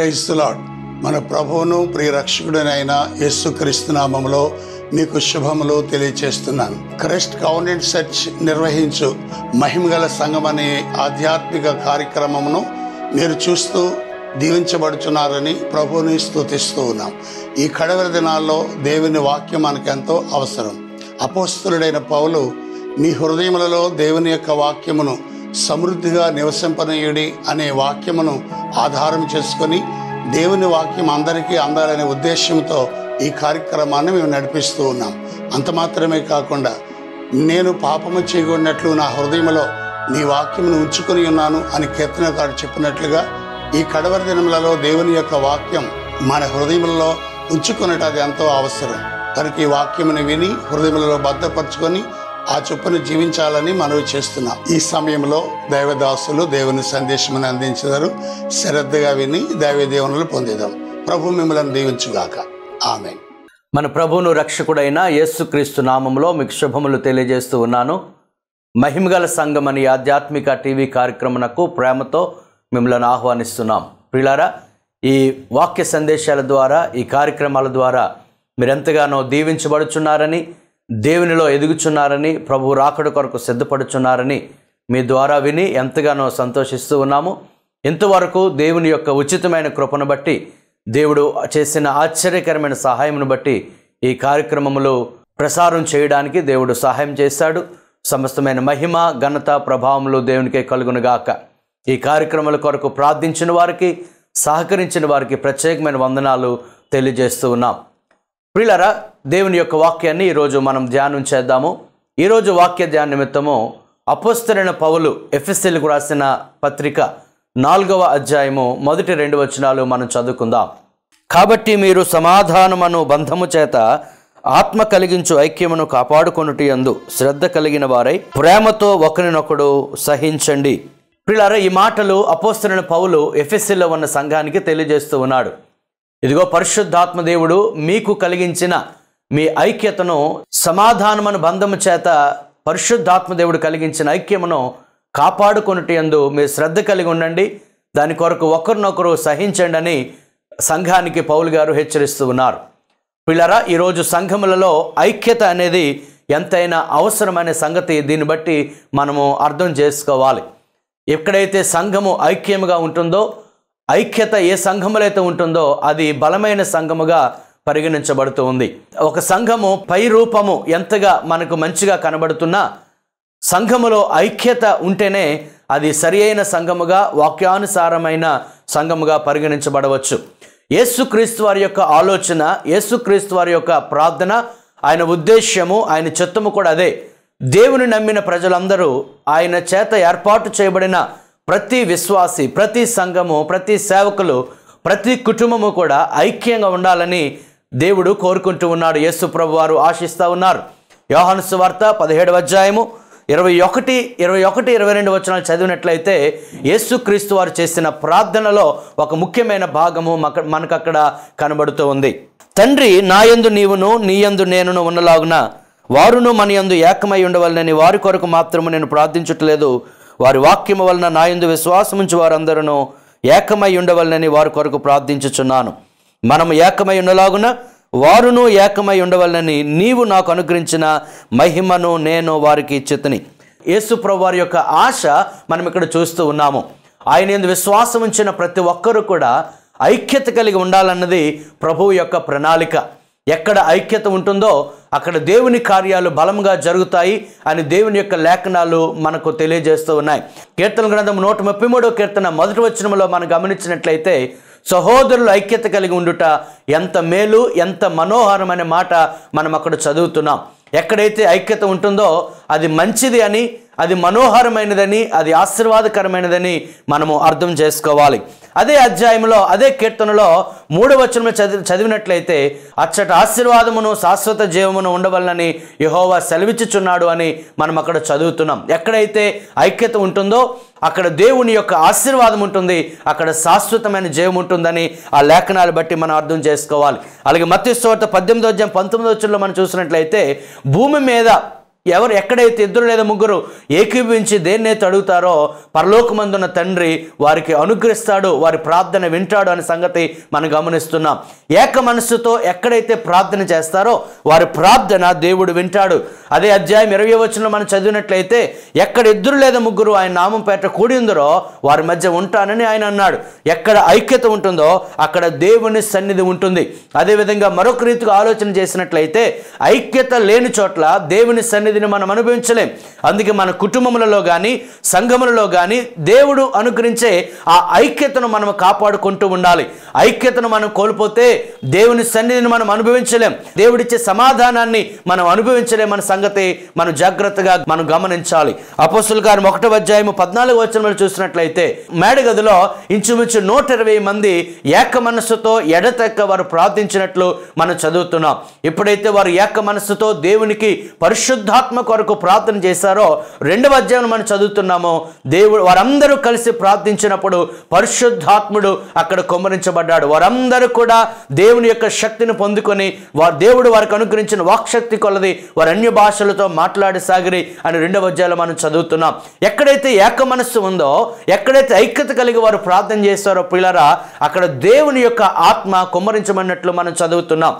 Praise the lord. మన ప్రభువును ప్రియ రక్షకుడైన యేసుక్రీస్తు నామములో మీకు శుభములు తెలియచేస్తున్నాను. క్రైస్ట్ కవెనెంట్ చర్చ్ నిర్వహించు మహిమగల సంఘం అనే ఆధ్యాత్మిక కార్యక్రమమును మీరు చూస్తూ దీవించబడుచున్నారని ప్రభువుని స్తుతిస్తూ ఉన్నాం. ఈ కడవరి దినాల్లో దేవుని వాక్యం మనకెంతో అవసరం. అపోస్తలుడైన పౌలు మీ హృదయములలో దేవుని యొక్క వాక్యమును సమృద్ధిగా నివసింపనీయుడి అనే వాక్యమును ఆధారం చేసుకొని దేవుని వాక్యం అందరికీ అందాలనే ఉద్దేశంతో ఈ కార్యక్రమాన్ని మేము నడిపిస్తూ ఉన్నాం. అంత మాత్రమే కాకుండా నేను పాపము చేయకూడనట్లు నా హృదయంలో నీ వాక్యమును ఉంచుకొని ఉన్నాను అని కీర్తనకారుడు చెప్పినట్లుగా ఈ కడవరి దినములలో దేవుని యొక్క వాక్యం మన హృదయంలో ఉంచుకున్నట్టు అది ఎంతో అవసరం. కనుక ఈ వాక్యమును విని హృదయంలో భద్రపరచుకొని ఆ చొప్పున జీవించాలని మనవి చేస్తున్నాం. ఈ సమయంలో దైవదాసులు దేవుని సందేశమును అందించారు. శ్రద్ధగా విని దైవ దీవెనలు పొందేదాం. ప్రభు మిమ్మల్ని దీవించుగాక. ఆమేన్. మన ప్రభువును రక్షకుడైన యేసుక్రీస్తు నామములో మీకు శుభములు తెలియజేస్తూ ఉన్నాను. మహిమగల సంఘం అనే ఆధ్యాత్మిక టీవీ కార్యక్రమమునకు ప్రేమతో మిమ్మల్ని ఆహ్వానిస్తున్నాం. ప్రియులారా, ఈ వాక్య సందేశాల ద్వారా, ఈ కార్యక్రమాల ద్వారా మీరు ఎంతగానో దీవించబడుచున్నారని, దేవునిలో ఎదుగుచున్నారని, ప్రభు రాకడ కొరకు సిద్ధపడుచున్నారని మీ ద్వారా విని ఎంతగానో సంతోషిస్తూ ఉన్నాము. ఇంతవరకు దేవుని యొక్క ఉచితమైన కృపను బట్టి, దేవుడు చేసిన ఆశ్చర్యకరమైన సహాయమును బట్టి ఈ కార్యక్రమములు ప్రసారం చేయడానికి దేవుడు సహాయం చేశాడు. సమస్తమైన మహిమ, ఘనత, ప్రభావములు దేవునికే కలుగునుగాక. ఈ కార్యక్రమాల కొరకు ప్రార్థించిన వారికి, సహకరించిన వారికి ప్రత్యేకమైన వందనాలు తెలియజేస్తూ ఉన్నాం. ప్రియులారా, దేవుని యొక్క వాక్యాన్ని ఈరోజు మనం ధ్యానం చేద్దాము. ఈరోజు వాక్య ధ్యాన నిమిత్తము అపోస్తలుడైన పౌలు ఎఫెసీయులకు రాసిన పత్రిక 4వ అధ్యాయము మొదటి 2 వచనాలు మనం చదువుకుందాం. కాబట్టి మీరు సమాధానమును బంధము చేత ఆత్మ కలిగించు ఐక్యమును కాపాడుకొనుట యందు శ్రద్ధ కలిగిన వారై ప్రేమతో ఒకరినొకడు సహించండి. ప్రియులారా, ఈ మాటలు అపోస్తలుడైన పౌలు ఎఫెసీలో ఉన్న సంఘానికి తెలియజేస్తూ ఉన్నాడు. ఇదిగో, పరిశుద్ధాత్మ దేవుడు మీకు కలిగించిన మీ ఐక్యతను సమాధానమును బంధము చేత పరిశుద్ధాత్మ దేవుడు కలిగించిన ఐక్యమును కాపాడుకొనుట యందు మీరు శ్రద్ధ కలిగి ఉండండి, దాని కొరకు ఒకరినొకరు సహించండి అని సంఘానికి పౌలు గారు హెచ్చరిస్తూ ఉన్నారు. పిల్లరా, ఈరోజు సంఘములలో ఐక్యత అనేది ఎంతైనా అవసరమైన సంగతి. దీన్ని బట్టి మనము అర్థం చేసుకోవాలి. ఎక్కడైతే సంఘము ఐక్యముగా ఉంటుందో, ఐక్యత ఏ సంఘములో అయితే ఉంటుందో అది బలమైన సంఘముగా పరిగణించబడుతూ ఉంది. ఒక సంఘము పై రూపము ఎంతగా మనకు మంచిగా కనబడుతున్నా, సంఘములో ఐక్యత ఉంటేనే అది సరి అయిన సంఘముగా, వాక్యానుసారమైన సంఘముగా పరిగణించబడవచ్చు. యేసుక్రీస్తు వారి యొక్క ఆలోచన, యేసుక్రీస్తు వారి యొక్క ప్రార్థన, ఆయన ఉద్దేశ్యము, ఆయన చిత్తము కూడా అదే. దేవుని నమ్మిన ప్రజలందరూ, ఆయన చేత ఏర్పాటు చేయబడిన ప్రతి విశ్వాసి, ప్రతి సంఘము, ప్రతి సేవకులు, ప్రతి కుటుంబము కూడా ఐక్యంగా ఉండాలని దేవుడు కోరుకుంటూ ఉన్నాడు. యేసు ప్రభు వారు ఆశిస్తూ ఉన్నారు. యోహాను సువార్త 17వ అధ్యాయము 21, 22 వచనాలు చదివినట్లయితే యేసుక్రీస్తు వారు చేసిన ప్రార్థనలో ఒక ముఖ్యమైన భాగము మనకు అక్కడ కనబడుతూ ఉంది. తండ్రి, నా యందు నీవును, నీ యందు నేనును ఉన్నలాగున వారును మన యందు ఏకమై ఉండవలనని వారి కొరకు మాత్రము నేను ప్రార్థించట్లేదు, వారి వాక్యము వలన నా యందు విశ్వాసముంచి వారందరూ ఏకమై ఉండవలనని వారి కొరకు ప్రార్థించుచున్నాను. మనము ఏకమై ఉండలాగున వారును ఏకమై ఉండవలనని నీవు నాకు అనుగ్రహించిన మహిమను నేను వారికి ఇచ్చితిని. యేసు ప్రభు వారి యొక్క ఆశ మనం ఇక్కడ చూస్తూ ఉన్నాము. ఆయన యందు విశ్వాసం ఉంచిన ప్రతి ఒక్కరూ కూడా ఐక్యత కలిగి ఉండాలన్నది ప్రభువు యొక్క ప్రణాళిక. ఎక్కడ ఐక్యత ఉంటుందో అక్కడ దేవుని కార్యాలు బలంగా జరుగుతాయి అని దేవుని యొక్క లేఖనాలు మనకు తెలియజేస్తూ ఉన్నాయి. కీర్తన గ్రంథం 133వ కీర్తన 1వ వచనంలో మనం గమనించినట్లయితే, సహోదరులు ఐక్యత కలిగి ఉండుట ఎంత మేలు, ఎంత మనోహరమైన మాట మనం అక్కడ చదువుతున్నాం. ఎక్కడైతే ఐక్యత ఉంటుందో అది మంచిది అని, అది మనోహరమైనదని, అది ఆశీర్వాదకరమైనదని మనము అర్థం చేసుకోవాలి. అదే అధ్యాయంలో, అదే కీర్తనలో 3వ వచనం చదివినట్లయితే, అచ్చట ఆశీర్వాదమును శాశ్వత జీవమును ఉండవలనని యెహోవా సెలవిచ్చుచున్నాడు అని మనం అక్కడ చదువుతున్నాం. ఎక్కడైతే ఐక్యత ఉంటుందో అక్కడ దేవుని యొక్క ఆశీర్వాదం ఉంటుంది, అక్కడ శాశ్వతమైన జీవం ఉంటుందని ఆ లేఖనాలు బట్టి మనం అర్థం చేసుకోవాలి. అలాగే మత్తయి సువార్త 18వ అధ్యాయం 19వ వచనంలో మనం చూసినట్లయితే, భూమి మీద ఎక్కడైతే ఇద్దరు లేదా ముగ్గురు ఏకీభవించి దేన్నైతే అడుగుతారో పరలోకమందున్న తండ్రి వారికి అనుగ్రహిస్తాడు, వారి ప్రార్థన వింటాడు అనే సంగతి మనం గమనిస్తున్నాం. ఏక మనస్సుతో ఎక్కడైతే ప్రార్థన చేస్తారో వారి ప్రార్థన దేవుడు వింటాడు. అదే అధ్యాయం 20వ వచనంలో మనం చదివినట్లయితే ఎక్కడ ఇద్దరు లేదా ముగ్గురు ఆయన నామం పేట కూడి ఉందరో వారి మధ్య ఉంటానని ఆయన అన్నాడు. ఎక్కడ ఐక్యత ఉంటుందో అక్కడ దేవుని సన్నిధి ఉంటుంది. అదేవిధంగా మరొక రీతిగా ఆలోచన చేసినట్లయితే ఐక్యత లేని చోట్ల దేవుని సన్నిధిని మనం అనుభవించలేం. అందుకే మన కుటుంబములలో కానీ సంఘములలో కానీ దేవుడు అనుగ్రహించే ఆ ఐక్యతను మనం కాపాడుకుంటూ ఉండాలి. ఐక్యతను మనం కోల్పోతే దేవుని సన్నిధిని మనం అనుభవించలేం, దేవుడిచ్చే సమాధానాన్ని మనం అనుభవించలేమన్న సంగతి మనం జాగ్రత్తగా మనం గమనించాలి. అపోస్తలుల కార్యం 1వ అధ్యాయం 14వ వచనంలో చూసినట్లయితే మేడగదిలో ఇంచుమించు 120 మంది ఏక మనస్సుతో ఎడతెక్క వారు ప్రార్థించినట్లు మనం చదువుతున్నాం. ఎప్పుడైతే వారు ఏక మనస్సుతో దేవునికి పరిశుద్ధాత్మ కొరకు ప్రార్థన చేశారో 2వ అధ్యాయం మనం చదువుతున్నామో దేవుడు వారందరూ కలిసి ప్రార్థించినప్పుడు పరిశుద్ధాత్ముడు అక్కడ కుమ్మరించబడ్డాడు. వారందరూ కూడా దేవుని యొక్క శక్తిని పొందుకొని దేవుడు వారికి అనుగ్రహించిన వాక్శక్తి కొలది వారు అన్య భాషలతో మాట్లాడసాగిరి అని 2వ అధ్యాయంలో మనం చదువుతున్నాం. ఎక్కడైతే ఏక మనస్సు ఉందో, ఎక్కడైతే ఐక్యత కలిగి వారు ప్రార్థన చేస్తారో పిల్లరా అక్కడ దేవుని యొక్క ఆత్మ కుమ్మరించమన్నట్లు మనం చదువుతున్నాం.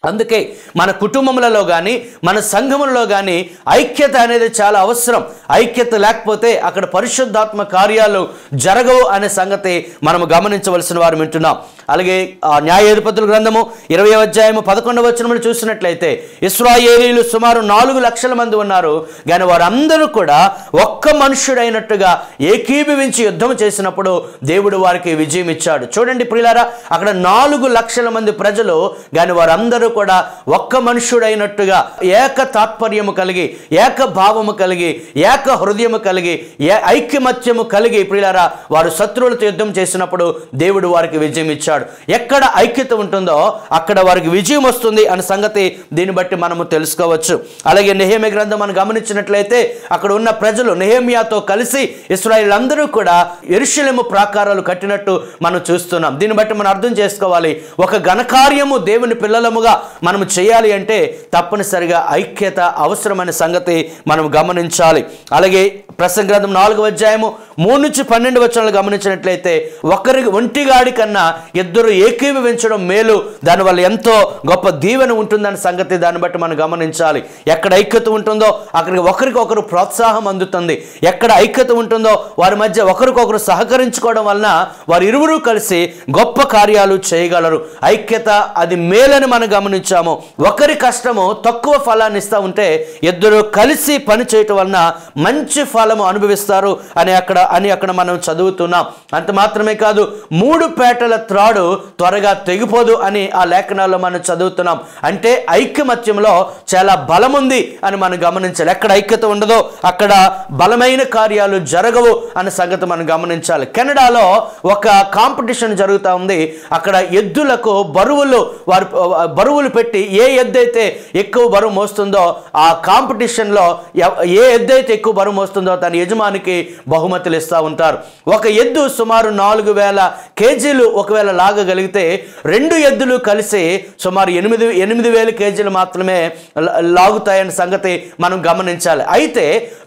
అందుకే మన కుటుంబములలో కానీ మన సంఘములలో కానీ ఐక్యత అనేది చాలా అవసరం. ఐక్యత లేకపోతే అక్కడ పరిశుద్ధాత్మ కార్యాలు జరగవు అనే సంగతి మనము గమనించవలసిన వారు వింటున్నాం. అలాగే న్యాయాధిపతుల గ్రంథము 20వ అధ్యాయము 11వ వచనమును చూసినట్లయితే ఇశ్రాయేలీయులు సుమారు 4 లక్షల మంది ఉన్నారు, కానీ వారందరూ కూడా ఒక్క మనుష్యుడైనట్టుగా ఏకీభవించి యుద్ధం చేసినప్పుడు దేవుడు వారికి విజయం ఇచ్చాడు. చూడండి ప్రియులారా, అక్కడ 4 లక్షల మంది ప్రజలు, కానీ వారందరూ కూడా ఒక్క మనుష్యుడైనట్టుగా ఏక తాత్పర్యము కలిగి, ఏక భావము కలిగి, ఏక హృదయము కలిగి, ఐక్యమత్యము కలిగి ప్రియులారా వారు శత్రువులతో యుద్ధం చేసినప్పుడు దేవుడు వారికి విజయం ఇచ్చాడు. ఎక్కడ ఐక్యత ఉంటుందో అక్కడ వారికి విజయం వస్తుంది అనే సంగతి దీన్ని బట్టి మనము తెలుసుకోవచ్చు. అలాగే నెహెమ్యా గ్రంథం మనం గమనించినట్లయితే అక్కడ ఉన్న ప్రజలు నెహెమ్యాతో కలిసి ఇశ్రాయేలీయులందరూ కూడా యెరూషలేము ప్రాకారాలు కట్టినట్టు మనం చూస్తున్నాం. దీన్ని బట్టి మనం అర్థం చేసుకోవాలి, ఒక ఘనకార్యము దేవుని పిల్లలముగా మనము చేయాలి అంటే తప్పనిసరిగా ఐక్యత అవసరమైన సంగతి మనం గమనించాలి. అలాగే ప్రసంగి గ్రంథం 4వ అధ్యాయము 3 నుంచి 12 వచనాలు గమనించినట్లయితే ఒకరికి ఒంటిగాడి కన్నా ఇద్దరు ఏకీభవించడం మేలు, దానివల్ల ఎంతో గొప్ప దీవెన ఉంటుందనే సంగతి దాన్ని బట్టి మనం గమనించాలి. ఎక్కడ ఐక్యత ఉంటుందో అక్కడికి ఒకరికొకరు ప్రోత్సాహం అందుతుంది. ఎక్కడ ఐక్యత ఉంటుందో వారి మధ్య ఒకరికొకరు సహకరించుకోవడం వలన వారు ఇరువురు కలిసి గొప్ప కార్యాలు చేయగలరు. ఐక్యత అది మేలని మనం గమనించాము. ఒకరి కష్టము తక్కువ ఫలాన్ని ఇస్తూ ఉంటే ఇద్దరు కలిసి పని చేయటం వలన మంచి ఫలము అనుభవిస్తారు అని అక్కడ మనం చదువుతున్నాం. అంత మాత్రమే కాదు, 3 పేటల త్రాడు త్వరగా తెగిపోదు అని ఆ లేఖనాల్లో మనం చదువుతున్నాం. అంటే ఐక్యమత్యంలో చాలా బలం ఉంది అని మనం గమనించాలి. ఎక్కడ ఐక్యత ఉండదో అక్కడ బలమైన కార్యాలు జరగవు అనే సంగతి మనం గమనించాలి. కెనడాలో ఒక కాంపిటీషన్ జరుగుతూ ఉంది. అక్కడ ఎద్దులకు బరువులు పెట్టి ఏ ఎద్దైతే ఎక్కువ బరువు మోస్తుందో ఆ కాంపిటీషన్లో ఏ ఎద్దైతే ఎక్కువ బరువు మోస్తుందో తన యజమానికి బహుమతులు ఇస్తూ ఉంటారు. ఒక ఎద్దు సుమారు 4000 కేజీలు ఒకవేళ లాగగలిగితే 2 ఎద్దులు కలిసి సుమారు 8000 కేజీలు మాత్రమే లాగుతాయన్న సంగతి మనం గమనించాలి. అయితే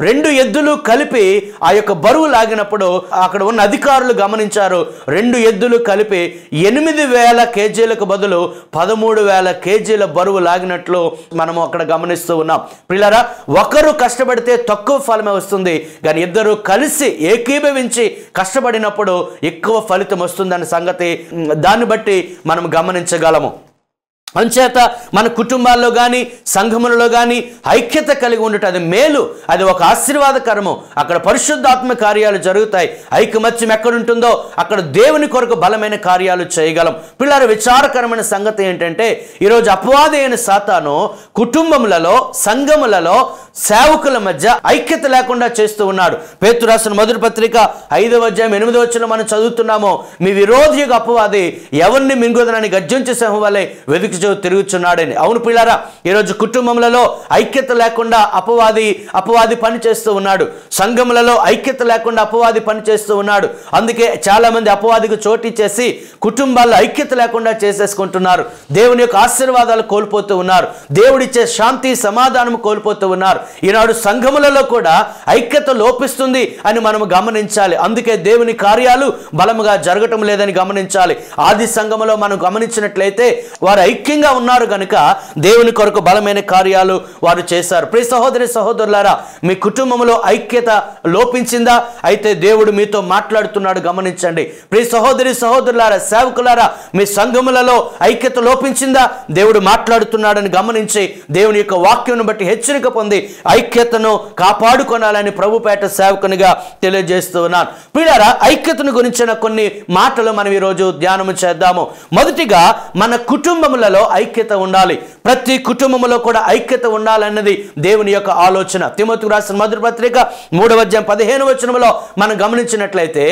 2 ఎద్దులు కలిపి ఆ యొక్క బరువు లాగినప్పుడు అక్కడ ఉన్న అధికారులు గమనించారు, 2 ఎద్దులు కలిపి 8000 కేజీలకు బదులు 13,000 కేజీల బరువు లాగినట్లు మనము అక్కడ గమనిస్తూ ఉన్నాం. పిల్లరా, ఒకరు కష్టపడితే తక్కువ ఫలమే వస్తుంది, కానీ ఇద్దరు కలిసి ఏకీభవించి కష్టపడినప్పుడు ఎక్కువ ఫలితం వస్తుందన్న సంగతి దాన్ని బట్టి మనం గమనించగలము. అంచేత మన కుటుంబాల్లో కానీ సంఘములలో కానీ ఐక్యత కలిగి ఉండటం అది మేలు, అది ఒక ఆశీర్వాదకరము. అక్కడ పరిశుద్ధాత్మ కార్యాలు జరుగుతాయి. ఐకమత్యం ఎక్కడుంటుందో అక్కడ దేవుని కొరకు బలమైన కార్యాలు చేయగలం. పిల్లల విచారకరమైన సంగతి ఏంటంటే ఈరోజు అపవాది అయిన సాతాను కుటుంబములలో సంఘములలో సేవకుల మధ్య ఐక్యత లేకుండా చేస్తూ ఉన్నాడు. పేతురు రాసిన మొదటి పత్రిక 5వ అధ్యాయం 8వ వచనం మనం చదువుతున్నాము, మీ విరోధి అపవాది ఎవరిని మింగుదనని గర్జించే సింహం వలె వెతికి వెతుకుచూ తిరుగుచున్నాడని. అవును పిల్లారా, ఈరోజు కుటుంబంలో ఐక్యత లేకుండా అపవాది పని చేస్తూ ఉన్నాడు. సంఘములలో ఐక్యత లేకుండా అపవాది పని చేస్తూ ఉన్నాడు. అందుకే చాలా మంది అపవాదికి చోటిచ్చేసి కుటుంబాల్లో ఐక్యత లేకుండా చేసేసుకుంటున్నారు. దేవుని యొక్క ఆశీర్వాదాలు కోల్పోతూ ఉన్నారు. దేవుడిచ్చే శాంతి సమాధానం కోల్పోతూ ఉన్నారు. ఈనాడు సంఘములలో కూడా ఐక్యత లోపిస్తుంది అని మనం గమనించాలి. అందుకే దేవుని కార్యాలు బలముగా జరగటం లేదని గమనించాలి. ఆది సంఘములో మనం గమనించినట్లయితే వారు ఐక్యంగా ఉన్నారు కనుక దేవుని కొరకు బలమైన కార్యాలు వారు చేశారు. ప్రియ సహోదరి సహోదరులారా, మీ కుటుంబంలో ఐక్యత లోపించిందా? అయితే దేవుడు మీతో మాట్లాడుతున్నాడు, గమనించండి. ప్రియ సహోదరి సహోదరులారా, సేవకులారా, మీ సంఘములలో ఐక్యత లోపించిందా? దేవుడు మాట్లాడుతున్నాడని గమనించి దేవుని యొక్క వాక్యం బట్టి హెచ్చరిక పొంది ఐక్యతను కాపాడుకోనాలని ప్రభుపేట సేవకునిగా తెలియజేస్తూ ఉన్నాను. ప్రియులారా, ఐక్యతను గురించిన కొన్ని మాటలు మనం ఈరోజు ధ్యానం చేద్దాము. మొదటిగా మన కుటుంబములలో ఐక్యత ఉండాలి. ప్రతి కుటుంబంలో కూడా ఐక్యత ఉండాలన్నది దేవుని యొక్క ఆలోచన. తిమోతికి రాసిన మొదటి పత్రిక 3:15 మనం గమనించినట్లయితే,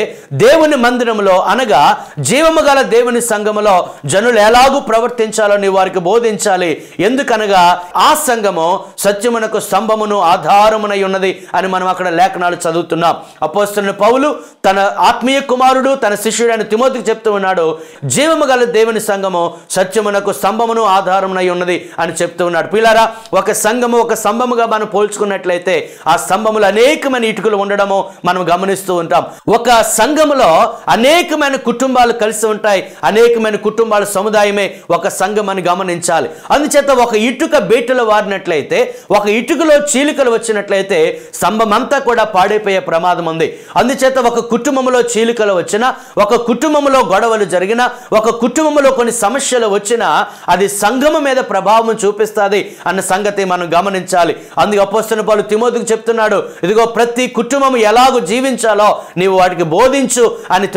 దేవుని మందిరములో అనగా జీవము గల దేవుని సంఘములో జనులు ఎలాగూ ప్రవర్తించాలో నీ వారికి బోధించాలి. ఎందుకనగా ఆ సంఘము సత్యమునకు స్తంభమును ఆధారమునై ఉన్నది అని మనం అక్కడ లేఖనాలు చదువుతున్నాం. అపోస్తలుడైన పౌలు తన ఆత్మీయ కుమారుడు తన శిష్యుడైన తిమోతికి చెప్తూ ఉన్నాడు, జీవము గల దేవుని సంఘము సత్యమునకు స్తంభమును ఆధారమునై ఉన్నది అని చెప్తూ ఉన్నాడు. పిల్లారా, ఒక సంఘము ఒక స్తంభముగా మనం పోల్చుకున్నట్లయితే ఆ స్తంభములు అనేకమైన ఇటుకలు ఉండడము మనం గమనిస్తూ ఉంటాం. ఒక సంఘములో అనేకమైన కుటుంబాలు కలిసి ఉంటాయి. అనేకమైన కుటుంబాల సముదాయమే ఒక సంఘం అని గమనించాలి. అందుచేత ఒక ఇటుక బీటలో వారినట్లయితే, ఒక ఇటుకలో చీలికలు వచ్చినట్లయితే స్తంభం అంతా కూడా పాడైపోయే ప్రమాదం ఉంది. అందుచేత ఒక కుటుంబంలో చీలికలు వచ్చినా, ఒక కుటుంబంలో గొడవలు జరిగినా, ఒక కుటుంబంలో కొన్ని సమస్యలు వచ్చినా అది సంఘము మీద ప్రభావం చూపిస్తుంది అన్న సంగతి మనం గమనించాలి. అందుకే అపోస్తలుడైన పౌలు తిమోతికి చెప్తున్నాడు, ఇదిగో ప్రతి కుటుంబం ఎలాగో జీవించాలో నీవు వాటికి బోధించు అని.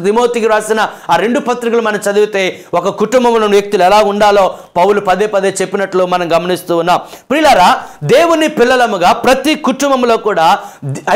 తిమోతికి రాసిన ఆ 2 పత్రికలు మనం చదివితే ఒక కుటుంబంలో వ్యక్తులు ఎలా ఉండాలో పౌలు పదే పదే చెప్పినట్లు మనం గమనిస్తూ ఉన్నాం. ప్రియులారా, దేవుని పిల్లలముగా ప్రతి కుటుంబంలో కూడా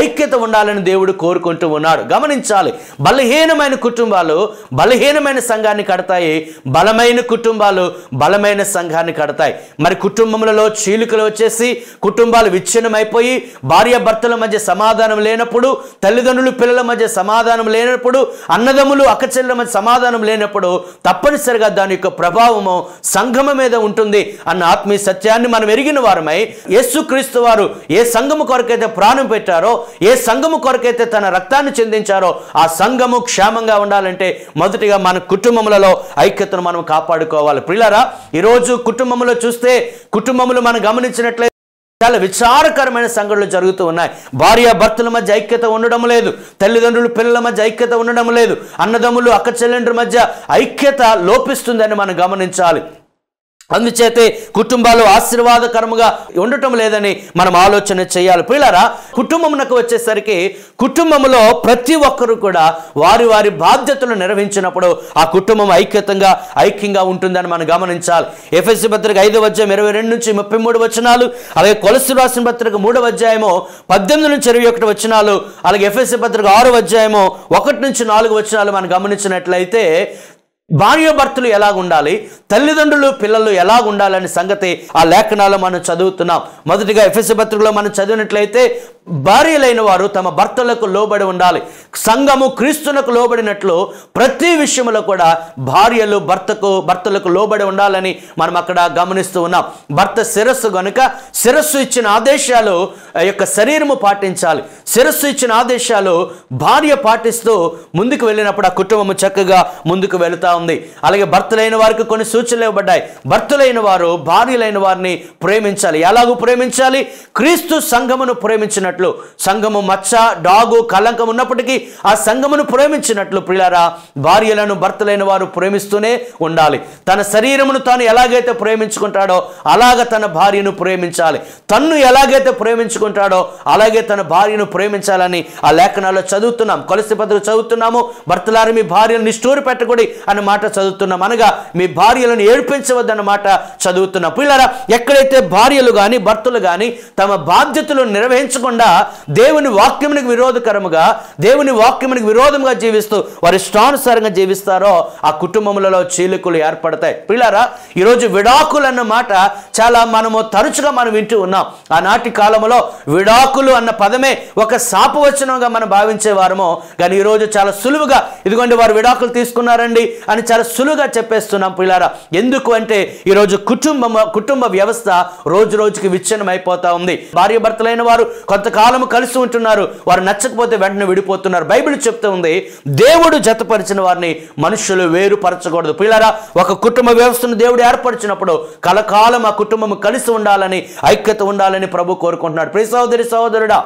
ఐక్యత ఉండాలని దేవుడు కోరుకుంటూ ఉన్నాడు. గమనించాలి, బలహీనమైన కుటుంబాలు బలహీనమైన సంఘాన్ని కడతాయి, బలమైన కుటుంబాలు బలమైన సంఘాన్ని కడతాయి. మరి కుటుంబంలో చీలికలు వచ్చేసి కుటుంబాలు విచ్ఛిన్నమైపోయి భార్యాభర్తల మధ్య సమాధానం లేనప్పుడు, తల్లిదండ్రులు పిల్లల మధ్య సమాధానం లేనప్పుడు, అన్నదమ్ములు అక్కచెల్లెల మధ్య సమాధానం లేనప్పుడు తప్పనిసరిగా దాని యొక్క ప్రభావము సంఘము మీద ఉంటుంది అన్న ఆత్మీయ సత్యాన్ని మనం ఎరిగిన వారమై, యేసుక్రీస్తు వారు ఏ సంఘము కొరకైతే ప్రాణం పెట్టారో, ఏ సంఘము కొరకైతే తన రక్తాన్ని చెందించారో ఆ సంఘము క్షేమంగా ఉండాలంటే మొదటిగా మన కుటుంబములలో ఐక్యతను మనం కాపాడుకోవాలి. ప్రియులారా, ఈరోజు కుటుంబంలో చూస్తే కుటుంబములు మనం గమనించినట్లయితే చాలా విచారకరమైన సంఘటనలు జరుగుతూ ఉన్నాయి. భార్యాభర్తల మధ్య ఐక్యత ఉండడం లేదు, తల్లిదండ్రులు పిల్లల మధ్య ఐక్యత ఉండడం లేదు, అన్నదమ్ములు అక్క చెల్లెండ్రుల మధ్య ఐక్యత లోపిస్తుందని మనం గమనించాలి. అందుచేతే కుటుంబాలు ఆశీర్వాదకరముగా ఉండటం లేదని మనం ఆలోచన చేయాలి. పిల్లరా, కుటుంబమునకు వచ్చేసరికి కుటుంబంలో ప్రతి ఒక్కరు కూడా వారి వారి బాధ్యతలు నిర్వహించినప్పుడు ఆ కుటుంబం ఐక్యంగా ఉంటుందని మనం గమనించాలి. ఎఫెసీ పత్రిక 5:22-33 అలాగే కొలస్సీలు రాసిన పత్రిక 3:18-21 అలాగే ఎఫెసీ పత్రిక 6:1-4 మనం గమనించినట్లయితే భార్యాభర్తలు ఎలాగుండాలి, తల్లిదండ్రులు పిల్లలు ఎలాగుండాలనే సంగతి ఆ లేఖనాల్లో మనం చదువుతున్నాం. మొదటిగా ఎఫెసీ పత్రికలో మనం చదివినట్లయితే భార్యలైన వారు తమ భర్తలకు లోబడి ఉండాలి. సంఘము క్రీస్తునకు లోబడినట్లు ప్రతి విషయంలో కూడా భార్యలు భర్తలకు లోబడి ఉండాలని మనం అక్కడ గమనిస్తూ ఉన్నాం. భర్త శిరస్సు గనుక శిరస్సు ఇచ్చిన ఆదేశాలు యొక్క శరీరము పాటించాలి. శిరస్సు ఇచ్చిన ఆదేశాలు భార్య పాటిస్తూ ముందుకు వెళ్ళినప్పుడు ఆ కుటుంబము చక్కగా ముందుకు వెళుతా ఉంది. అలాగే భర్తలైన వారికి కొన్ని సూచనలు ఇవ్వబడ్డాయి. భర్తలైన వారు భార్యలైన వారిని ప్రేమించాలి. ఎలాగూ ప్రేమించాలి? క్రీస్తు సంఘమును ప్రేమించినట్లు, సంఘము మచ్చ డాగు కలంకం ఉన్నప్పటికీ ఆ సంఘమును ప్రేమించినట్లు ప్రియులారా భార్యలను భర్తలైన వారు ప్రేమిస్తూనే ఉండాలి. తన శరీరమును తాను ఎలాగైతే ప్రేమించుకుంటాడో అలాగ తన భార్యను ప్రేమించాలి. తన్ను ఎలాగైతే ప్రేమించుకుంటాడో అలాగే తన భార్యను ప్రేమించాలని ఆ లేఖనాల్లో చదువుతున్నాం. కొలస్సీ పత్రిక చదువుతున్నాము, భర్తలారా మీ భార్యను నిష్ఠూర పెట్టకూడదు అని మాట చదువుతున్నాం, అనగా మీ భార్యలను ఏడ్పించవద్దన్న మాట చదువుతున్నాం. పిల్లరా, ఎక్కడైతే భార్యలు కానీ భర్తలు కానీ తమ బాధ్యతలను నిర్వహించకుండా దేవుని వాక్యమునికి విరోధకరముగా, దేవుని వాక్యమునికి విరోధంగా జీవిస్తూ వారి ఇష్టానుసారంగా జీవిస్తారో ఆ కుటుంబములలో చీలికలు ఏర్పడతాయి. పిల్లరా, ఈరోజు విడాకులు అన్న మాట చాలా మనము తరచుగా మనం వింటూ ఉన్నాం. ఆనాటి కాలంలో విడాకులు అన్న పదమే ఒక శాపవచనంగా మనం భావించేవారము. కానీ ఈరోజు చాలా సులువుగా ఇదిగోండి వారు విడాకులు తీసుకున్నారండి అని చాలా సులువుగా చెప్పేస్తున్నాం. పిల్లారా, ఎందుకు అంటే ఈరోజు కుటుంబ వ్యవస్థ రోజు రోజుకి విచ్ఛిన్నం అయిపోతా ఉంది. భార్య భర్తలైన వారు కొంతకాలం కలిసి ఉంటున్నారు, వారు నచ్చకపోతే వెంటనే విడిపోతున్నారు. బైబిల్ చెప్తూ ఉంది, దేవుడు జతపరిచిన వారిని మనుషులు వేరుపరచకూడదు. పిల్లారా, ఒక కుటుంబ వ్యవస్థను దేవుడు ఏర్పరిచినప్పుడు కలకాలం ఆ కుటుంబం కలిసి ఉండాలని, ఐక్యత ఉండాలని ప్రభు కోరుకుంటున్నాడు. ప్రియ సహోదరి సహోదరుడా,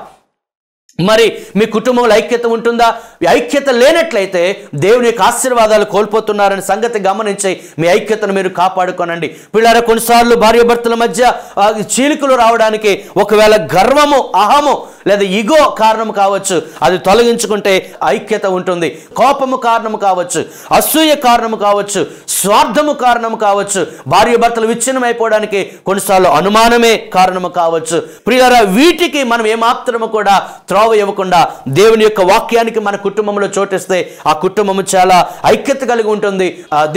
మరి మీ కుటుంబంలో ఐక్యత ఉంటుందా? ఐక్యత లేనట్లయితే దేవుని యొక్క ఆశీర్వాదాలు కోల్పోతున్నారని సంగతి గమనించి మీ ఐక్యతను మీరు కాపాడుకోనండి. పిల్లారా, కొన్నిసార్లు భార్యాభర్తల మధ్య చీలికలు రావడానికి ఒకవేళ గర్వము, అహము లేదా ఇగో కారణం కావచ్చు. అది తొలగించుకుంటే ఐక్యత ఉంటుంది. కోపము కారణము కావచ్చు, అసూయ కారణము కావచ్చు, స్వార్థము కారణము కావచ్చు. భార్యాభర్తలు విచ్ఛిన్నం అయిపోవడానికి కొన్నిసార్లు అనుమానమే కారణము కావచ్చు. ప్రియులారా, వీటికి మనం ఏమాత్రము కూడా త్రోవ ఇవ్వకుండా దేవుని యొక్క వాక్యానికి మన కుటుంబంలో చోటిస్తే ఆ కుటుంబము చాలా ఐక్యత కలిగి ఉంటుంది,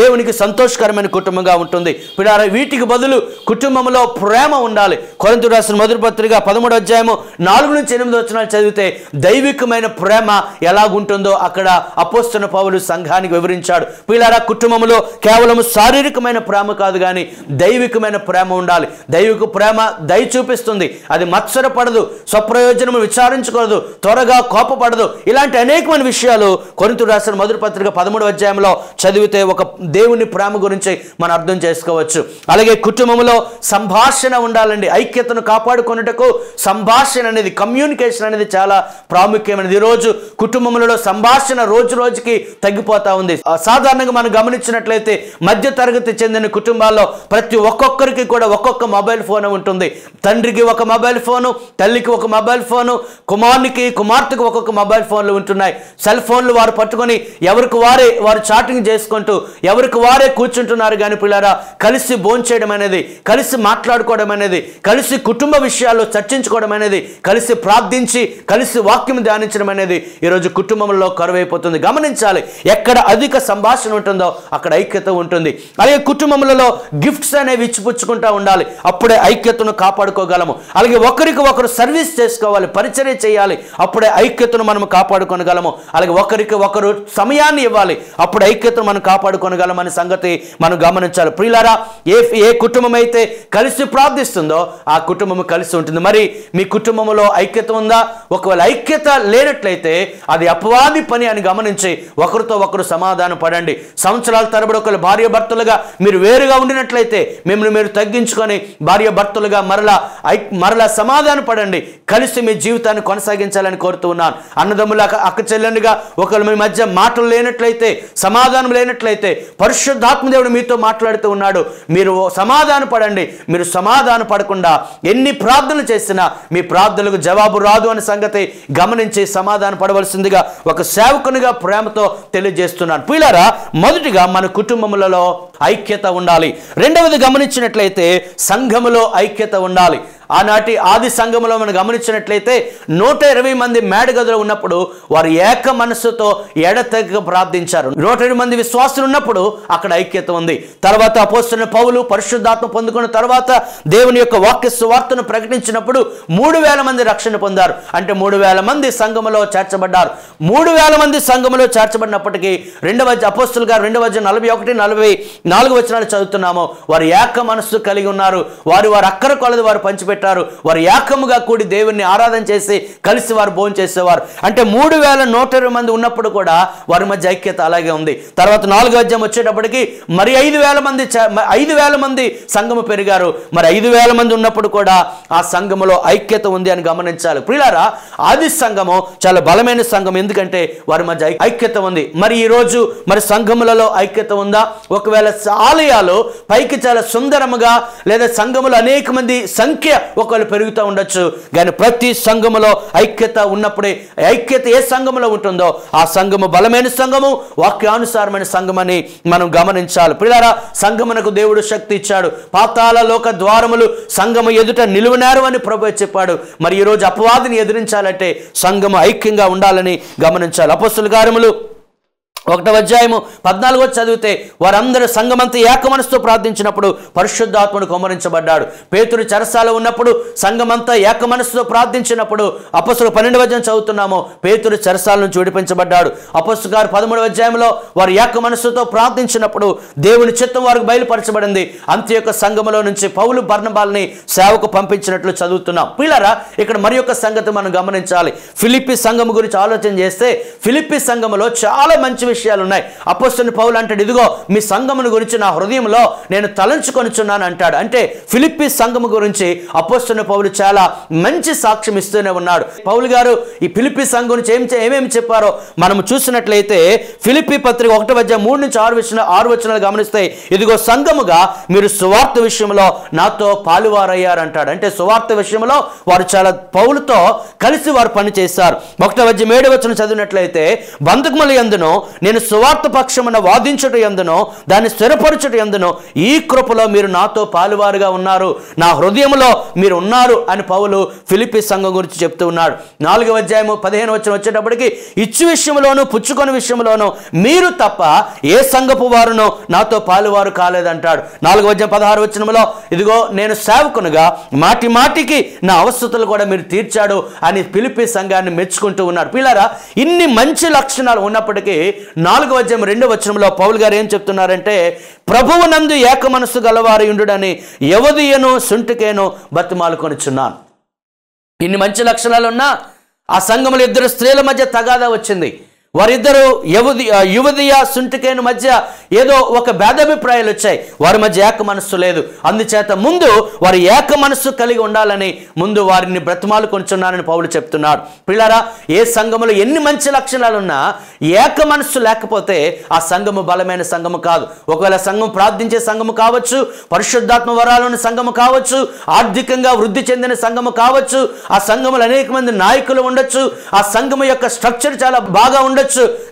దేవునికి సంతోషకరమైన కుటుంబంగా ఉంటుంది. ప్రియులారా, వీటికి బదులు కుటుంబంలో ప్రేమ ఉండాలి. కొరింథీయులకు రాసిన మొదటి పత్రిక 13వ అధ్యాయము 4-8 వచనాలు చదివితే దైవికమైన ప్రేమ ఎలాగుంటుందో అక్కడ అపోస్తలుడైన పౌలు సంఘానికి వివరించాడు. ప్రియులారా, కుటుంబంలో కేవలం శారీరకమైన ప్రేమ కాదు కానీ దైవికమైన ప్రేమ ఉండాలి. దైవిక ప్రేమ దయ చూపిస్తుంది, అది మత్సరపడదు, స్వప్రయోజనము విచారించుకోదు, త్వరగా కోపపడదు. ఇలాంటి అనేకమైన విషయాలు కొరింథీయులకు రాసిన మొదటి పత్రిక 13వ అధ్యాయంలో చదివితే ఒక దేవుని ప్రేమ గురించి మనం అర్థం చేసుకోవచ్చు. అలాగే కుటుంబంలో సంభాషణ ఉండాలండి. ఐక్యతను కాపాడుకున్నటకు సంభాషణ అనేది, కమ్యూనికేషన్ అనేది చాలా ప్రాముఖ్యమైనది. ఈరోజు కుటుంబంలో సంభాషణ రోజు రోజుకి తగ్గిపోతా ఉంది. సాధారణంగా మనం గమనించినట్లయితే మధ్య తరగతి చెందిన కుటుంబాల్లో ప్రతి ఒక్కొక్కరికి కూడా ఒక్కొక్క మొబైల్ ఫోన్ ఉంటుంది. తండ్రికి ఒక మొబైల్ ఫోను, తల్లికి ఒక మొబైల్ ఫోను, కుమార్తెకు ఒక్కొక్క మొబైల్ ఫోన్లు ఉంటున్నాయి. సెల్ ఫోన్లు వారు పట్టుకొని ఎవరికి వారు చాటింగ్ చేసుకుంటూ ఎవరికి వారే కూర్చుంటున్నారు. కానీ పిల్లారా, కలిసి భోంచేయడం అనేది, కలిసి మాట్లాడుకోవడం అనేది, కలిసి కుటుంబ విషయాల్లో చర్చించుకోవడం అనేది, కలిసి ప్రార్థించి కలిసి వాక్యం ధ్యానించడం అనేది ఈరోజు కుటుంబంలో కరువైపోతుంది. గమనించాలి, ఎక్కడ అధిక సంభాషణ ఉంటుందో అక్కడ ఐక్యత ఉంటుంది. అలాగే కుటుంబంలో గిఫ్ట్స్ అనేవి ఇచ్చిపుచ్చుకుంటూ ఉండాలి, అప్పుడే ఐక్యతను కాపాడుకోగలము. అలాగే ఒకరికి ఒకరు సర్వీస్ చేసుకోవాలి, పరిచర్య చేయాలి, అప్పుడే ఐక్యతను మనం కాపాడుకోగలము. అలాగే ఒకరికి ఒకరు సమయాన్ని ఇవ్వాలి, అప్పుడు ఐక్యతను మనం కాపాడుకోగలం అనే సంగతి మనం గమనించాలి. ప్రియులారా, ఏ కుటుంబం అయితే కలిసి ప్రార్థిస్తుందో ఆ కుటుంబం కలిసి ఉంటుంది. మరి మీ కుటుంబంలో ఐక్యత ఉందా? ఒకవేళ ఐక్యత లేనట్లయితే అది అపవాది పని అని గమనించి ఒకరితో ఒకరు సమాధానం పడండి. సంవత్సరాల తరబడి ఒకరు భార్య భర్తలుగా మీరు వేరుగా ఉండినట్లయితే మిమ్మల్ని మీరు తగ్గించుకొని భార్య భర్తలుగా మరలా సమాధాన పడండి. కలిసి మీ జీవితాన్ని కొనసాగించాలని కోరుతూ ఉన్నాను. అన్నదమ్ముల అక్క చెల్లెలుగా ఒకరు మీ మధ్య మాటలు లేనట్లయితే, సమాధానం లేనట్లయితే పరిశుద్ధాత్మ దేవుడు మీతో మాట్లాడుతూ ఉన్నాడు. మీరు సమాధాన పడండి. మీరు సమాధాన పడకుండా ఎన్ని ప్రార్థనలు చేసినా మీ ప్రార్థనలకు జవాబు రాదు అనే సంగతి గమనించి సమాధాన పడవలసిందిగా ఒక సేవకునిగా ప్రేమతో తెలియజేస్తున్నాను. ప్రియులారా, మొదటిగా మన కుటుంబములలో ఐక్యత ఉండాలి. రెండవది గమనించినట్లయితే సంఘములో ఐక్యత ఉండాలి. ఆనాటి ఆది సంఘములో మనం గమనించినట్లయితే 120 మంది మేడగదిలో ఉన్నప్పుడు వారు ఏక మనస్సుతో ఎడతెగక ప్రార్థించారు. 120 మంది విశ్వాసులు ఉన్నప్పుడు అక్కడ ఐక్యత ఉంది. తర్వాత అపోస్తలుడైన పౌలు పరిశుద్ధాత్మ పొందుకున్న తర్వాత దేవుని యొక్క వాక్య సువార్తను ప్రకటించినప్పుడు 3000 మంది రక్షణ పొందారు. అంటే 3000 మంది సంఘములో చేర్చబడ్డారు. 3000 మంది సంఘములో చేర్చబడినప్పటికీ అపోస్తలుల గారు 2వ అధ్యాయం 41-44 వచనాలు చదువుతున్నాము. వారు ఏక మనస్సు కలిగి ఉన్నారు. వారు అక్కర కొలది వారు పంచిపెట్టారు. వారు ఏకముగా కూడి దేవుణ్ణి ఆరాధన చేసి కలిసి వారు భోజనం చేసేవారు. అంటే 3120 మంది ఉన్నప్పుడు కూడా వారి మధ్య ఐక్యత అలాగే ఉంది. తర్వాత 4వ అధ్యాయం వచ్చేటప్పటికి మరి 5,000 మంది సంఘము పెరిగారు. మరి 5,000 మంది ఉన్నప్పుడు కూడా ఆ సంఘములో ఐక్యత ఉంది అని గమనించాలి. ప్రియులారా, ఆది సంఘము చాలా బలమైన సంఘం, ఎందుకంటే వారి మధ్య ఐక్యత ఉంది. మరి ఈరోజు మరి సంఘములలో ఐక్యత ఉందా? ఒకవేళ ఆలయాలు పైకి చాలా సుందరముగా లేదా సంఘములో అనేక మంది సంఖ్య ఒకళ్ళు పెరుగుతూ ఉండొచ్చు, కానీ ప్రతి సంఘములో ఐక్యత ఉన్నప్పుడే, ఐక్యత ఏ సంఘములో ఉంటుందో ఆ సంఘము బలమైన సంఘము, వాక్యానుసారమైన సంఘమని మనం గమనించాలి. ప్రియులారా, సంఘమునకు దేవుడు శక్తి ఇచ్చాడు. పాతాళ లోక ద్వారములు సంఘము ఎదుట నిలువనారు అని ప్రభువు చెప్పాడు. మరి ఈరోజు అపవాదిని ఎదిరించాలంటే సంఘము ఐక్యంగా ఉండాలని గమనించాలి. అపొస్తలుల కార్యములు 1వ అధ్యాయము 14 చదివితే వారందరూ సంఘమంతా ఏక మనసుతో ప్రార్థించినప్పుడు పరిశుద్ధాత్ముడు కుమ్మరించబడ్డాడు. పేతురు చెరసాల ఉన్నప్పుడు సంఘమంతా ఏక మనసుతో ప్రార్థించినప్పుడు అపొస్తలుల 12వ అధ్యాయం చదువుతున్నాము, పేతురు చెరసాల నుంచి విడిపించబడ్డాడు. అపొస్తలుల కార్యం 13వ అధ్యాయంలో వారు ఏక మనసుతో ప్రార్థించినప్పుడు దేవుని చిత్తం వారికి బయలుపరచబడింది. అంత్యొక్క సంఘములో నుంచి పౌలు బర్నబాల్ని సేవకు పంపించినట్లు చదువుతున్నాం. పిల్లరా, ఇక్కడ మరి యొక్క సంగతి మనం గమనించాలి. ఫిలిప్పీ సంఘం గురించి ఆలోచన చేస్తే ఫిలిప్పీ సంఘములో చాలా మంచి విషయాలు ఉన్నాయి. అపొస్తలుని పౌలు అంటాడు, ఇదిగో మీ సంఘమును గురించి నా హృదయంలో నేను తలంచుకొనుచున్నాను అంటాడు. అంటే ఫిలిప్పీ సంఘము గురించి అపొస్తలుని పౌలు చాలా మంచి సాక్ష్యం ఇస్తూనే ఉన్నాడు. పౌలు గారు ఈ ఫిలిప్పీ సంఘం గురించి ఏమేమి చెప్పారో మనం చూసినట్లయితే ఫిలిప్పీ పత్రిక 1వ అధ్యాయం 3 నుంచి 6 వచనాలు గమనిస్తే, ఇదిగో సంఘముగా మీరు సువార్త విషయంలో నాతో పాలువారయ్యారంటాడు. అంటే సువార్త విషయంలో వారు చాలా పౌలుతో కలిసి వారు పనిచేశారు. 1వ అధ్యాయం 7వ వచనం చదివినట్లయితే, బంధకముల యందును నేను సువార్త పక్షమున వాదించుట యందును దాన్ని స్థిరపరచుట యందును ఈ కృపలో మీరు నాతో పాలువారుగా ఉన్నారు, నా హృదయంలో మీరు ఉన్నారు అని పౌలు ఫిలిప్పీ సంఘం గురించి చెప్తూ ఉన్నాడు. 4వ అధ్యాయము 15వ వచనం వచ్చేటప్పటికి, ఇచ్చు విషయంలోను పుచ్చుకొని విషయంలోను మీరు తప్ప ఏ సంఘపు వారును నాతో పాలువారు కాలేదంటాడు. 4వ అధ్యాయం 16వ వచనంలో, ఇదిగో నేను సేవకునిగా మాటి మాటికి నా అవసరతలు కూడా మీరు తీర్చాడు అని ఫిలిప్పీ సంఘాన్ని మెచ్చుకుంటూ ఉన్నాడు. పిల్లరా, ఇన్ని మంచి లక్షణాలు ఉన్నప్పటికీ 4వ అధ్యాయం 2వ వచనంలో పౌలు గారు ఏం చెప్తున్నారంటే, ప్రభువునందు ఏక మనస్సు గలవారి ఉండుడని యవదియను సుంటికేను బతిమాలుకొనుచున్నాను. ఇన్ని మంచి లక్షణాలు ఉన్నా ఆ సంఘములో 2 స్త్రీల మధ్య తగాదా వచ్చింది. వారిద్దరూ యువదియ సుంటికేను మధ్య ఏదో ఒక భేదాభిప్రాయాలు వచ్చాయి. వారి మధ్య ఏక మనస్సు లేదు. అందుచేత ముందు వారి ఏక మనస్సు కలిగి ఉండాలని ముందు వారిని బ్రతిమాలుకొనుచున్నానని పౌలు చెప్తున్నాడు. పిల్లరా, ఏ సంఘములో ఎన్ని మంచి లక్షణాలు ఉన్నా ఏక మనస్సు లేకపోతే ఆ సంఘము బలమైన సంఘము కాదు. ఒకవేళ సంఘం ప్రార్థించే సంఘము కావచ్చు, పరిశుద్ధాత్మ వరాలున్న సంఘము కావచ్చు, ఆర్థికంగా వృద్ధి చెందిన సంఘము కావచ్చు, ఆ సంఘములో అనేక మంది నాయకులు ఉండొచ్చు, ఆ సంఘము యొక్క స్ట్రక్చర్ చాలా బాగా ఉండొచ్చు,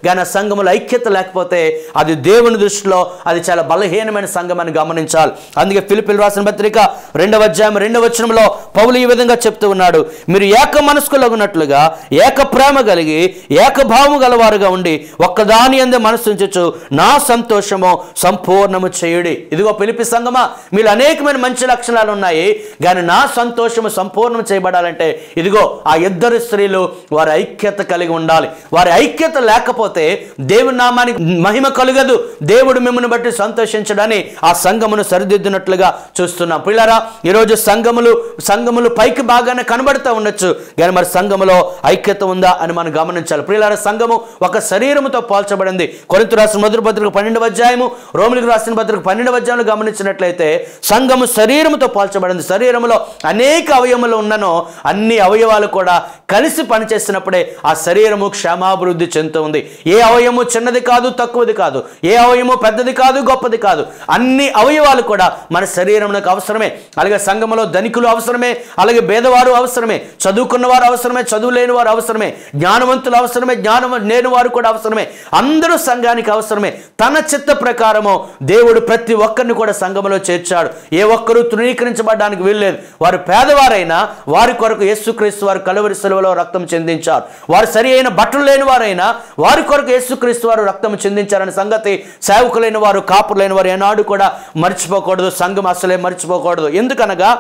కానీ ఆ సంఘములో ఐక్యత లేకపోతే అది దేవుని దృష్టిలో అది చాలా బలహీనమైన సంఘం అని గమనించాలి. అందుకే ఫిలిప్పీయులకు రాసిన పత్రిక 2వ అధ్యాయం 2వ వచనంలో పౌలు ఈ విధంగా చెప్తూ ఉన్నాడు, మీరు ఏక మనస్కులగునట్లుగా ఏక ప్రేమ కలిగి ఏకభావము గలవారుగా ఉండి ఒక్కదాని యందే మనసు ఉంచుచు నా సంతోషము సంపూర్ణము చేయుడి. ఇదిగో ఫిలిప్పీ సంఘమా, మీరు అనేకమైన మంచి లక్షణాలు ఉన్నాయి, కానీ నా సంతోషము సంపూర్ణం చేయబడాలంటే ఇదిగో ఆ 2 స్త్రీలు వారి ఐక్యత కలిగి ఉండాలి. వారి ఐక్యత లేకపోతే దేవుని నామానికి మహిమ కలుగదు, దేవుడు మిమ్మల్ని బట్టి సంతోషించడని ఆ సంఘమును సరిదిద్దినట్లుగా చూస్తున్నాం. పిల్లరా, ఈరోజు సంఘములు పైకి బాగానే కనబడుతూ ఉండొచ్చు, కానీ మరి సంఘములో ఐక్యత ఉందా అని మనం గమనించాలి. పిల్లరా, సంఘము ఒక శరీరముతో పోల్చబడింది. కొరింథీ రాసిన మొదటి పత్రిక 12వ అధ్యాయము, రోమిలికి రాసిన పత్రిక 12వ అధ్యాయంలో గమనించినట్లయితే సంఘము శరీరముతో పోల్చబడింది. శరీరములో అనేక అవయవములు ఉన్ననో అన్ని అవయవాలు కూడా కలిసి పనిచేసినప్పుడే ఆ శరీరము క్షేమాభివృద్ధి చెందుతూ ఉంది. ఏ అవయవము చిన్నది కాదు, తక్కువది కాదు, ఏ అవయవము పెద్దది కాదు, గొప్పది కాదు, అన్ని అవయవాలు కూడా మన శరీరమునకు అవసరమే. అలాగే సంఘములో ధనికులు అవసరమే, అలాగే పేదవారు అవసరమే, చదువుకున్న వారు అవసరమే, చదువు లేని వారు అవసరమే, జ్ఞానవంతులు అవసరమే, జ్ఞానం లేని వారు కూడా అవసరమే. అందరూ సంఘానికి అవసరమే. తన చిత్త ప్రకారము దేవుడు ప్రతి ఒక్కరిని కూడా సంఘములో చేర్చాడు. ఏ ఒక్కరూ తృణీకరించబడడానికి వీల్లేదు. వారు పేదవారైనా వారి కొరకు యేసుక్రీస్తు వారు కలువరి శిలువలో రక్తం చెందించారు. వారు సరి అయిన బట్టలు లేని వారైనా వారి కొరకు యేసుక్రీస్తు వారు రక్తం చెందించారనే సంగతి సేవకులైన వారు, కాపులైన వారు ఏనాడు కూడా మర్చిపోకూడదు. సంఘం అసలే మర్చిపోకూడదు. ఎందుకనగా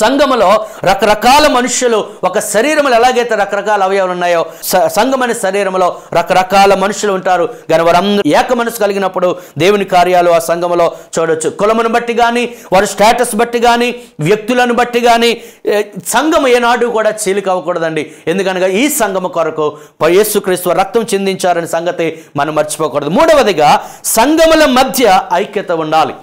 సంఘములో రకరకాల మనుషులు, ఒక శరీరంలో ఎలాగైతే రకరకాల అవయవాలు ఉన్నాయో సంఘం అనే శరీరంలో రకరకాల మనుషులు ఉంటారు, కానీ వారందరూ ఏక మనసు కలిగినప్పుడు దేవుని కార్యాలు ఆ సంఘములో చూడొచ్చు. కులమును బట్టి కానీ, వారి స్టేటస్ బట్టి కానీ, వ్యక్తులను బట్టి కానీ సంఘం ఏనాడు కూడా చీలిక అవ్వకూడదండి. ఎందుకనగా ఈ సంఘము కొరకు యేసుక్రీస్తు రక్తం చెందించారనే సంగతి మనం మర్చిపోకూడదు. మూడవదిగా సంఘముల మధ్య ఐక్యత ఉండాలి.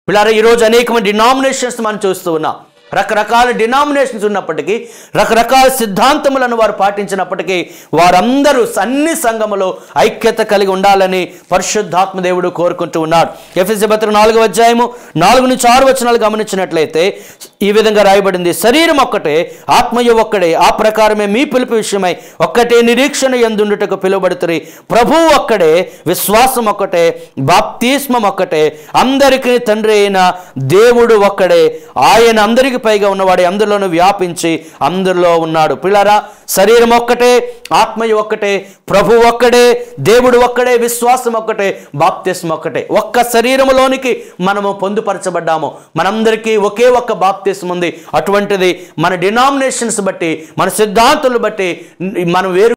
పిల్లలు, ఈరోజు అనేకమంది డినామినేషన్స్ మనం చూస్తూ ఉన్నాం. రకరకాల డినామినేషన్స్ ఉన్నప్పటికీ, రకరకాల సిద్ధాంతములను వారు పాటించినప్పటికీ వారందరూ అన్ని సంఘములో ఐక్యత కలిగి ఉండాలని పరిశుద్ధాత్మ దేవుడు కోరుకుంటూ ఉన్నాడు. ఎఫెసీ పత్రిక 4వ అధ్యాయము 4 నుంచి 6 వచనాలు గమనించినట్లయితే, ఈ విధంగా రాయబడింది, శరీరం ఒక్కటే, ఆత్మయు ఒక్కడే, ఆ ప్రకారమే మీ పిలుపు విషయమై ఒక్కటే నిరీక్షణ యందుండుటకు పిలువబడుతురి. ప్రభువు ఒక్కడే, విశ్వాసం ఒక్కటే, బాప్తిస్మం ఒక్కటే, అందరికీ తండ్రి అయిన దేవుడు ఒక్కడే, ఆయన అందరికి పైగా ఉన్నవాడు, అందరిలోనూ వ్యాపించి అందరిలో ఉన్నాడు. పిల్లరా, శరీరం ఒక్కటే, ఆత్మయు ఒక్కటే, ప్రభు ఒక్కడే, దేవుడు ఒక్కడే, విశ్వాసం ఒక్కటే, బాప్తిస్మం ఒక్కటే. ఒక్క శరీరములోనికి మనము పొందుపరచబడ్డాము. మనందరికీ ఒకే ఒక్క బాప్తిస్మం ఉంది. అటువంటిది మన డినామినేషన్స్ బట్టి, మన సిద్ధాంతులు బట్టి మనం వేరు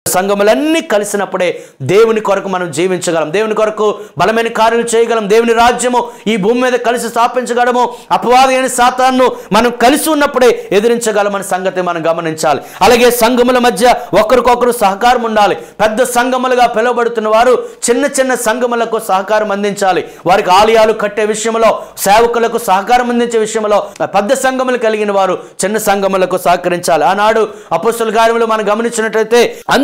సంఘములన్నీ కలిసినప్పుడే దేవుని కొరకు మనం జీవించగలం, దేవుని కొరకు బలమైన కార్యాలు చేయగలం, దేవుని రాజ్యము ఈ భూమి మీద కలిసి స్థాపించగలము. అపవాది అయిన సాతాను మనం కలిసి ఉన్నప్పుడే ఎదిరించగలమని సంగతి మనం గమనించాలి. అలాగే సంఘముల మధ్య ఒకరికొకరు సహకారం ఉండాలి. పెద్ద సంఘములుగా పిలువబడుతున్న వారు చిన్న చిన్న సంఘములకు సహకారం అందించాలి. వారికి ఆలయాలు కట్టే విషయంలో, సేవకులకు సహకారం అందించే విషయంలో పెద్ద సంఘములు కలిగిన వారు చిన్న సంఘములకు సహకరించాలి. ఆనాడు అపొస్తలుల కార్యములు మనం గమనించినట్లయితే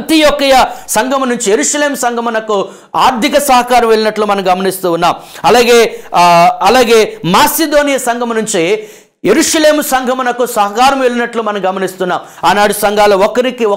అంతియోకియ సంఘము నుంచి యెరూషలేము సంఘమునకు ఆర్థిక సహకారం వెళ్ళినట్లు మనం గమనిస్తూ ఉన్నాం. అలాగే మాసిదోనియా సంఘము నుంచి యెరూషలేము సంఘమునకు సహకారం వెళ్ళినట్లు మనం గమనిస్తున్నాం. ఆనాడు సంఘాలు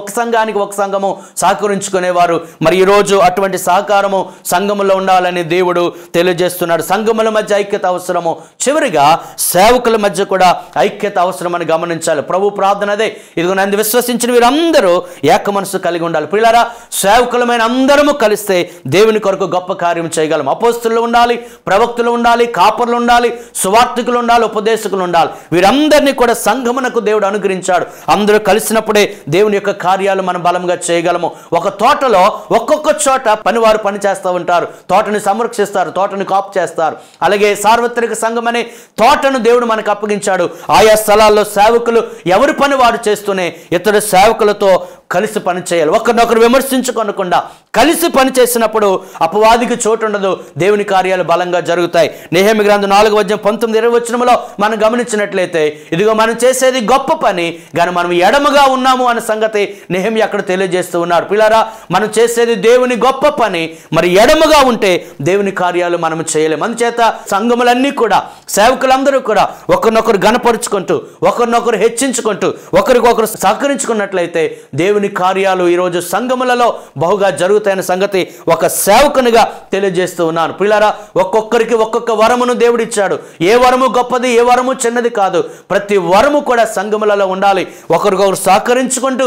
ఒక సంఘానికి ఒక సంఘము సహకరించుకునేవారు. మరి ఈరోజు అటువంటి సహకారము సంఘములో ఉండాలని దేవుడు తెలియజేస్తున్నాడు. సంఘముల మధ్య ఐక్యత అవసరము. చివరిగా సేవకుల మధ్య కూడా ఐక్యత అవసరమని గమనించాలి. ప్రభు ప్రార్థన అదే, ఇదిగో నన్ను విశ్వసించిన వీరందరూ ఏక మనసు కలిగి ఉండాలి. ప్రియులారా, సేవకులమైన అందరము కలిస్తే దేవుని కొరకు గొప్ప కార్యం చేయగలం. అపోస్తలులు ఉండాలి, ప్రవక్తలు ఉండాలి, కాపర్లు ఉండాలి, సువార్తికులు ఉండాలి, ఉపదేశకులు ఉండాలి. వీరందరినీ కూడా సంఘమునకు దేవుడు అనుగ్రహించాడు. అందరూ కలిసినప్పుడే దేవుని యొక్క కార్యాలు మనం బలంగా చేయగలము. ఒక తోటలో ఒక్కొక్క చోట పనివారు పని చేస్తూ ఉంటారు, తోటని సంరక్షిస్తారు, తోటని కాపు చేస్తారు. అలాగే సార్వత్రిక సంఘం అనే తోటను దేవుడు మనకు అప్పగించాడు. ఆయా స్థలాల్లో సేవకులు ఎవరి పని వారు చేస్తూనే ఇతర సేవకులతో కలిసి పని చేయాలి. ఒకరినొకరు విమర్శించుకోనకుండా కలిసి పని చేసినప్పుడు అపవాదికి చోటు ఉండదు, దేవుని కార్యాలు బలంగా జరుగుతాయి. నెహెమీయా గ్రంథం 4:19-20 మనం గమనించినట్లయితే, ఇదిగో మనం చేసేది గొప్ప పని కానీ మనం ఎడమగా ఉన్నాము అనే సంగతి నెహెమీయా అక్కడ తెలియజేస్తూ ఉన్నాడు. పిల్లారా, మనం చేసేది దేవుని గొప్ప పని, మరి ఎడమగా ఉంటే దేవుని కార్యాలు మనం చేయలేము. అందుచేత సంఘములన్నీ కూడా, సేవకులందరూ కూడా ఒకరినొకరు గణపరుచుకుంటూ, ఒకరినొకరు హెచ్చించుకుంటూ, ఒకరికొకరు సహకరించుకున్నట్లయితే దేవుని కార్యాలు ఈరోజు సంఘములలో బహుగా జరుగుతాయన్న సంగతి ఒక సేవకునిగా తెలియజేస్తూ ఉన్నాను. పిల్లారా, ఒక్కొక్కరికి ఒక్కొక్క వరమును దేవుడు ఇచ్చాడు. ఏ వరము గొప్పది, ఏ వరము చిన్నది కాదు. ప్రతి వరము కూడా సంఘములలో ఉండాలి. ఒకరికొకరు సహకరించుకుంటూ,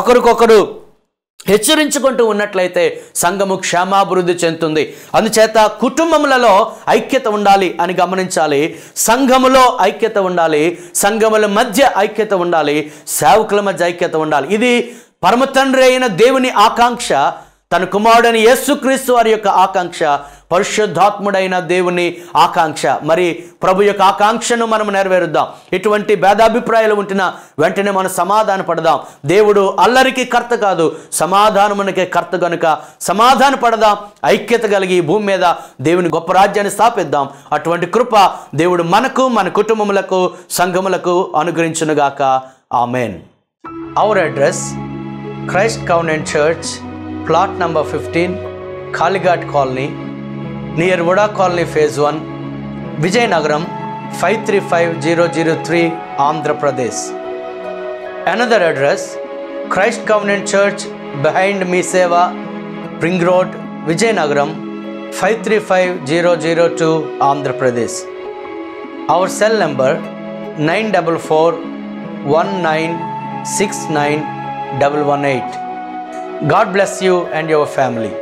ఒకరికొకరు హెచ్చరించుకుంటూ ఉన్నట్లయితే సంఘము క్షేమాభివృద్ధి చెందుతుంది. అందుచేత కుటుంబములలో ఐక్యత ఉండాలి అని గమనించాలి. సంఘములో ఐక్యత ఉండాలి, సంఘముల మధ్య ఐక్యత ఉండాలి, సేవకుల మధ్య ఐక్యత ఉండాలి. ఇది పరమ తండ్రి అయిన దేవుని ఆకాంక్ష, తన కుమారుడైన యేసుక్రీస్తు వారి యొక్క ఆకాంక్ష, పరిశుద్ధాత్ముడైన దేవుని ఆకాంక్ష. మరి ప్రభు యొక్క ఆకాంక్షను మనం నెరవేరుద్దాం. ఇటువంటి భేదాభిప్రాయాలు ఉంటున్నా వెంటనే మనం సమాధాన పడదాం. దేవుడు అల్లరికి కర్త కాదు, సమాధానమునకే కర్త కనుక సమాధాన పడదాం. ఐక్యత కలిగి ఈ భూమి మీద దేవుని గొప్ప రాజ్యాన్ని స్థాపిద్దాం. అటువంటి కృప దేవుడు మనకు, మన కుటుంబములకు, సంఘములకు అనుగ్రహించునుగాక. Amen. Our address, Christ covenant church, plot number 15, Kalighat colony, near Vada colony, phase 1, Vizianagaram 535003, Andhra Pradesh. Another address, Christ Covenant Church behind Miseva, Ring Road, Vijayanagaram 535002, Andhra Pradesh. Our cell number 944196918. God bless you and your family.